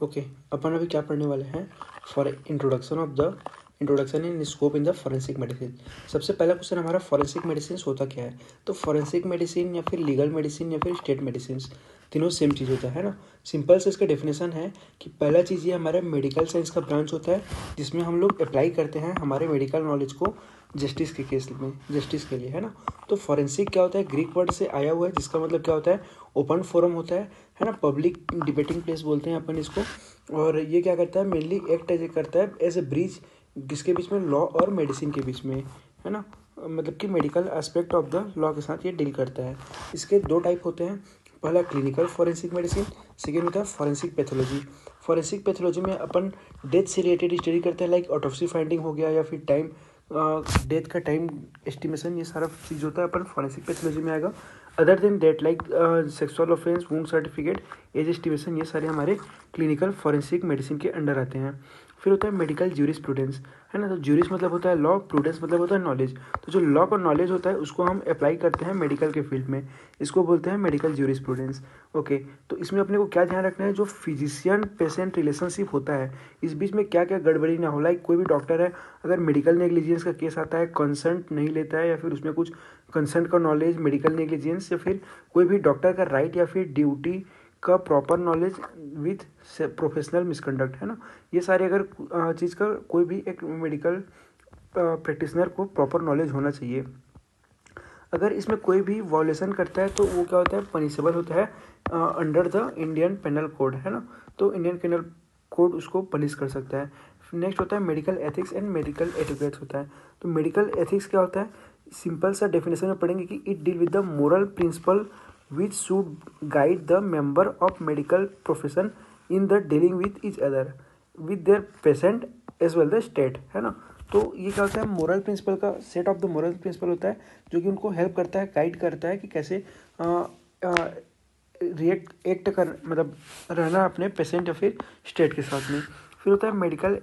Okay, अपन अभी क्या पढ़ने वाले हैं, for introduction in scope in the forensic medicine. सबसे पहला क्वेश्चन हमारा फॉरेंसिक मेडिसिन होता क्या है। तो फॉरेंसिक मेडिसिन या फिर लीगल मेडिसिन या फिर स्टेट मेडिसिन, तीनों सेम चीज़ होता है ना। सिंपल से इसका डेफिनेशन है कि पहला चीज़ ये हमारे मेडिकल साइंस का ब्रांच होता है, जिसमें हम लोग अप्लाई करते हैं हमारे मेडिकल नॉलेज को जस्टिस के केस में, जस्टिस के लिए, है ना। तो फॉरेंसिक क्या होता है, ग्रीक वर्ड से आया हुआ है, जिसका मतलब क्या होता है, ओपन फोरम होता है ना, पब्लिक डिबेटिंग प्लेस बोलते हैं अपन इसको। और ये क्या करता है, मेनली एक्ट एज करता है एज ए ब्रिज किसके बीच में, लॉ और मेडिसिन के बीच में, है ना। मतलब कि medical aspect of the law के साथ ये डील करता है। इसके दो टाइप होते हैं, पहला क्लिनिकल फॉरेंसिक मेडिसिन, सेकेंड होता है फॉरेंसिक पैथोलॉजी। फॉरेंसिक पैथोलॉजी में अपन डेथ से रिलेटेड स्टडी करते हैं, लाइक ऑटोप्सी फाइंडिंग हो गया या फिर टाइम डेथ का टाइम एस्टिमेशन, ये सारा चीज़ होता है अपन फॉरेंसिक पैथोलॉजी में आएगा। Other than that like sexual offence, wound certificate, age estimation, ये सारे हमारे क्लिनिकल फॉरेंसिक मेडिसिन के अंडर आते हैं। फिर होता है मेडिकल ज्यूरिस्प्रूडेंस, है ना। तो ज्यूरिस मतलब होता है लॉ, प्रूडेंस मतलब होता है नॉलेज। तो जो लॉ का नॉलेज होता है उसको हम अप्लाई करते हैं मेडिकल के फील्ड में, इसको बोलते हैं मेडिकल ज्यूरिस्प्रूडेंस। ओके, तो इसमें अपने को क्या ध्यान रखना है, जो फिजिशियन पेशेंट रिलेशनशिप होता है, इस बीच में क्या क्या गड़बड़ी ना हो। लाइक कोई भी डॉक्टर है, अगर मेडिकल नेग्लिजेंस का केस आता है, कंसेंट नहीं लेता है या फिर उसमें कुछ कंसेंट का नॉलेज, मेडिकल नेग्लिजेंस, या फिर कोई भी डॉक्टर का राइट या फिर ड्यूटी का proper knowledge with professional misconduct, है ना। ये सारे अगर चीज़ का कोई भी एक मेडिकल प्रैक्टिशनर को प्रॉपर नॉलेज होना चाहिए। अगर इसमें कोई भी वॉलेशन करता है तो वो क्या होता है, पनिशेबल होता है under the Indian penal code, है ना। तो इंडियन पेनल कोड उसको पनिश कर सकता है। नेक्स्ट होता है medical ethics and medical etiquettes होता है। तो मेडिकल एथिक्स क्या होता है, सिंपल सा डेफिनेशन में पढ़ेंगे कि it deal with the moral principle which should guide the member of medical profession in the dealing with each other with their patient as well the state, है ना। तो ये क्या होता है, मोरल प्रिंसिपल का set of the moral principle होता है, जो कि उनको हेल्प करता है, गाइड करता है कि कैसे रिएक्ट एक्ट कर, मतलब रहना अपने पेशेंट या फिर स्टेट के साथ में। फिर होता है मेडिकल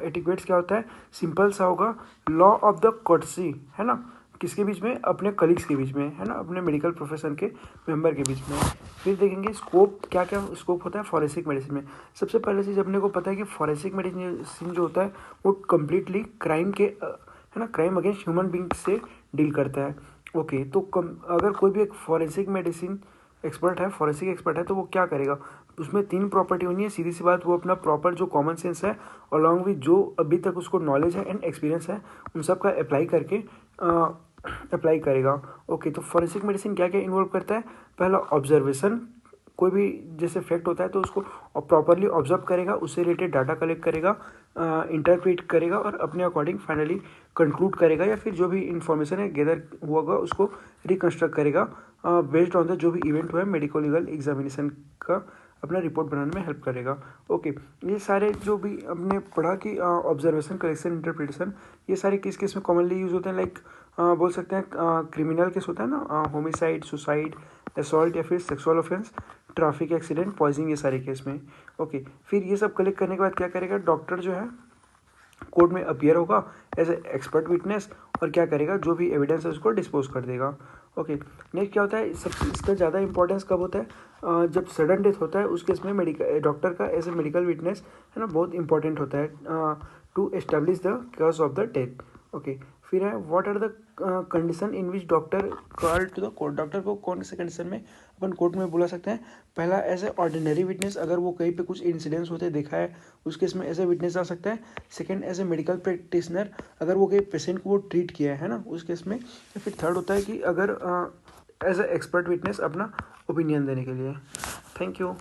एटिक्वेट्स, क्या होता है, सिंपल सा होगा, लॉ ऑफ द कोर्टसी, है ना, किसके बीच में, अपने कलीग्स के बीच में, है ना, अपने मेडिकल प्रोफेशन के मेंबर के बीच में। फिर देखेंगे स्कोप, क्या क्या स्कोप होता है फॉरेंसिक मेडिसिन में। सबसे पहले चीज़ अपने को पता है कि फॉरेंसिक मेडिसिन जो होता है वो कम्प्लीटली क्राइम के है ना, क्राइम अगेंस्ट ह्यूमन बींग से डील करता है। ओके, तो अगर कोई भी एक फॉरेंसिक मेडिसिन एक्सपर्ट है, फॉरेंसिक एक्सपर्ट है, तो वो क्या करेगा, उसमें तीन प्रॉपर्टी होनी है, सीधी सी बात, वो अपना प्रॉपर जो कॉमन सेंस है अलॉन्ग विद जो अभी तक उसको नॉलेज है एंड एक्सपीरियंस है, उन सब का अप्लाई करके अप्लाई करेगा। ओके, तो फॉरेंसिक मेडिसिन क्या क्या इन्वॉल्व करता है, पहला ऑब्जर्वेशन, कोई भी जैसे फैक्ट होता है तो उसको प्रॉपरली ऑब्जर्व करेगा, उससे रिलेटेड डाटा कलेक्ट करेगा, इंटरप्रेट करेगा और अपने अकॉर्डिंग फाइनली कंक्लूड करेगा, या फिर जो भी इंफॉर्मेशन है गैदर हुआ होगा उसको रिकंस्ट्रक्ट करेगा बेस्ड ऑन द जो भी इवेंट हुआ है, मेडिकल लीगल एग्जामिनेशन का अपना रिपोर्ट बनाने में हेल्प करेगा। ओके, ये सारे जो भी हमने पढ़ा कि ऑब्जर्वेशन, करेक्शन, इंटरप्रिटेशन, ये सारे किस केस में कॉमनली यूज होते हैं, लाइक बोल सकते हैं क्रिमिनल केस होता है ना, होमिसाइड, सुसाइड, असॉल्ट या फिर sexual offence, traffic accident, poisoning, ये सारे केस में। ओके, फिर ये सब कलेक्ट करने के बाद क्या करेगा, डॉक्टर जो है कोर्ट में अपीयर होगा एज ए एक्सपर्ट विटनेस, और क्या करेगा, जो भी एविडेंस है उसको डिस्पोज कर देगा। ओके, नेक्स्ट क्या होता है, सब इसका ज़्यादा इंपॉर्टेंस कब होता है, जब सडन डेथ होता है उस केस में मेडिकल डॉक्टर का एज ए मेडिकल विटनेस, है ना, बहुत इंपॉर्टेंट होता है to establish the cause of the death. Okay, फिर है what are the condition in which doctor call to the court, doctor को कौन से कंडीशन में अपन कोर्ट में बुला सकते हैं। पहला एज ए ऑर्डिनरी विटनेस, अगर वो कहीं पे कुछ इंसिडेंट्स होते देखा है उस केस में एज ए विटनेस आ सकता है। Second, as a medical practitioner, अगर वो कहीं पेशेंट को वो ट्रीट किया है ना उस केस में। या फिर थर्ड होता है कि अगर एज ए एक्सपर्ट विटनेस अपना ओपिनियन देने के लिए। Thank you.